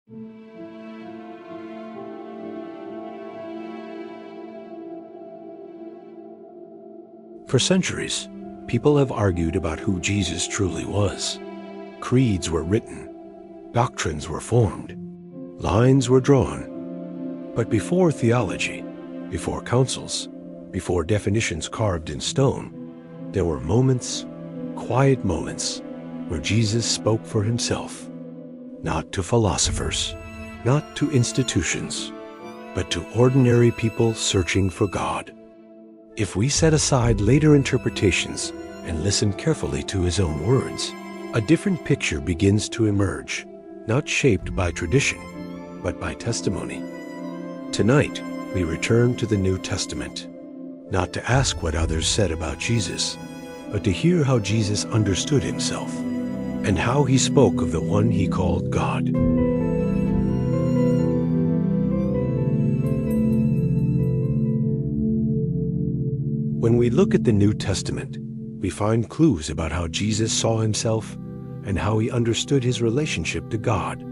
For centuries, people have argued about who Jesus truly was. Creeds were written, doctrines were formed, lines were drawn. But before theology, before councils, before definitions carved in stone, there were moments, quiet moments, where Jesus spoke for himself, not to philosophers, not to institutions, but to ordinary people searching for God. If we set aside later interpretations and listen carefully to his own words, a different picture begins to emerge, not shaped by tradition, but by testimony. Tonight, we return to the New Testament, not to ask what others said about Jesus, but to hear how Jesus understood himself and how he spoke of the one he called God. When we look at the New Testament, we find clues about how Jesus saw himself and how he understood his relationship to God,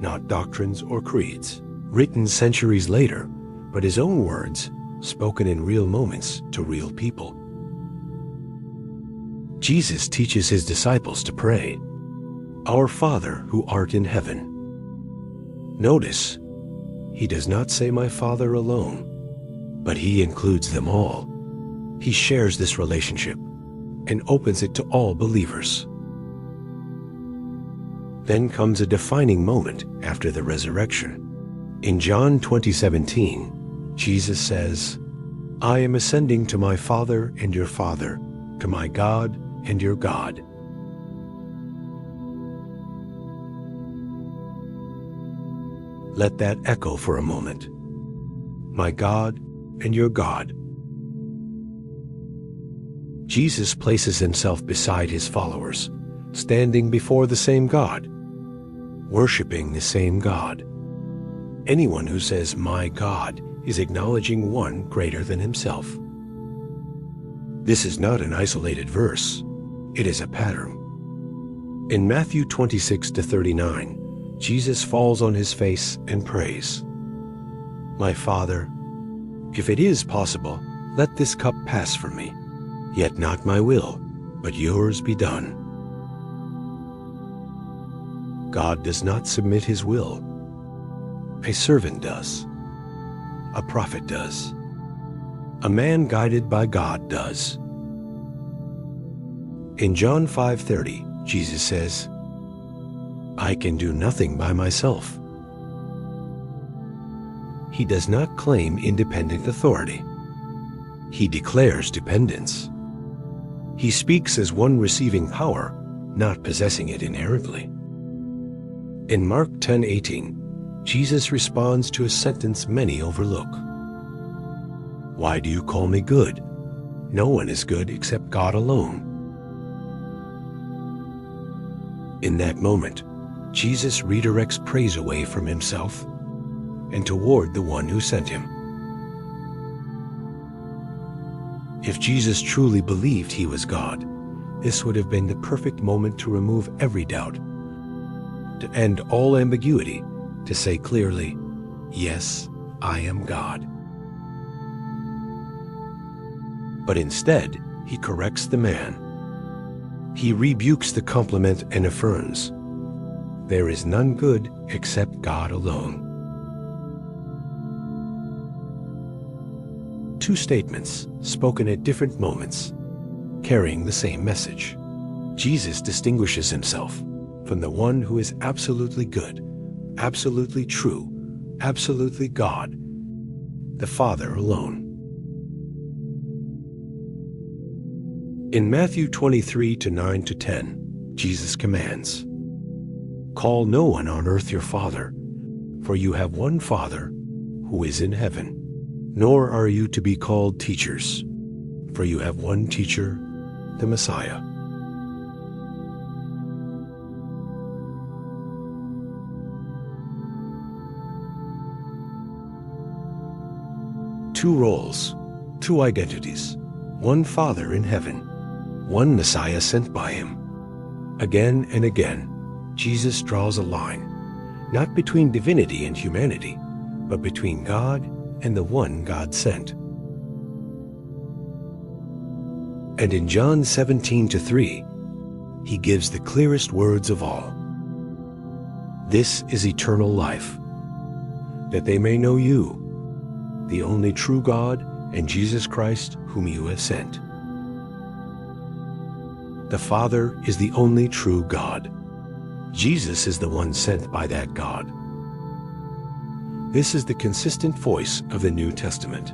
not doctrines or creeds, written centuries later, but his own words, spoken in real moments to real people. Jesus teaches his disciples to pray, "Our Father who art in heaven." Notice, he does not say "my Father" alone, but he includes them all. He shares this relationship and opens it to all believers. Then comes a defining moment after the resurrection. In John 20:17, Jesus says, "I am ascending to my Father and your Father, to my God and your God." Let that echo for a moment. My God and your God. Jesus places himself beside his followers, standing before the same God, worshiping the same God. Anyone who says, "my God," is acknowledging one greater than himself. This is not an isolated verse. It is a pattern. In Matthew 26-39, Jesus falls on his face and prays, "My Father, if it is possible, let this cup pass from me. Yet not my will, but yours be done." God does not submit his will. A servant does. A prophet does. A man guided by God does. In John 5:30, Jesus says, "I can do nothing by myself." He does not claim independent authority. He declares dependence. He speaks as one receiving power, not possessing it inherently. In Mark 10:18, Jesus responds to a sentence many overlook. "Why do you call me good? No one is good except God alone." In that moment, Jesus redirects praise away from himself and toward the one who sent him. If Jesus truly believed he was God, this would have been the perfect moment to remove every doubt, to end all ambiguity, to say clearly, "Yes, I am God." But instead, he corrects the man. He rebukes the compliment and affirms, "There is none good except God alone." Two statements spoken at different moments, carrying the same message. Jesus distinguishes himself from the one who is absolutely good, absolutely true, absolutely God, the Father alone. In Matthew 23:9-10, Jesus commands, "Call no one on earth your father, for you have one Father who is in heaven. Nor are you to be called teachers, for you have one teacher, the Messiah." Two roles, two identities, one Father in heaven, one Messiah sent by him. Again and again, Jesus draws a line, not between divinity and humanity, but between God and the one God sent. And in John 17:3, he gives the clearest words of all. This is eternal life, that they may know you, the only true God, and Jesus Christ, whom you have sent. The Father is the only true God. Jesus is the one sent by that God. This is the consistent voice of the New Testament.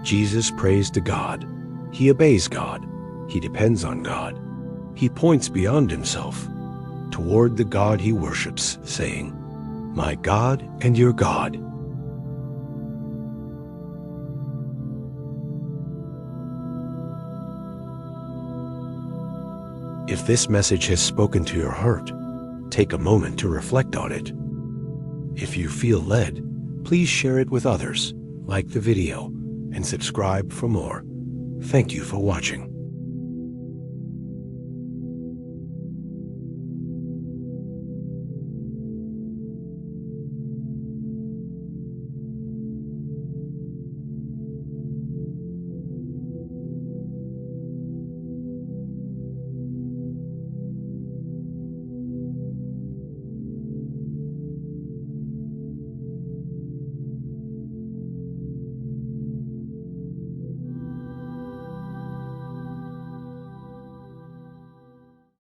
Jesus prays to God. He obeys God. He depends on God. He points beyond himself toward the God he worships, saying, "My God and your God." If this message has spoken to your heart, take a moment to reflect on it. If you feel led, please share it with others, like the video, and subscribe for more. Thank you for watching.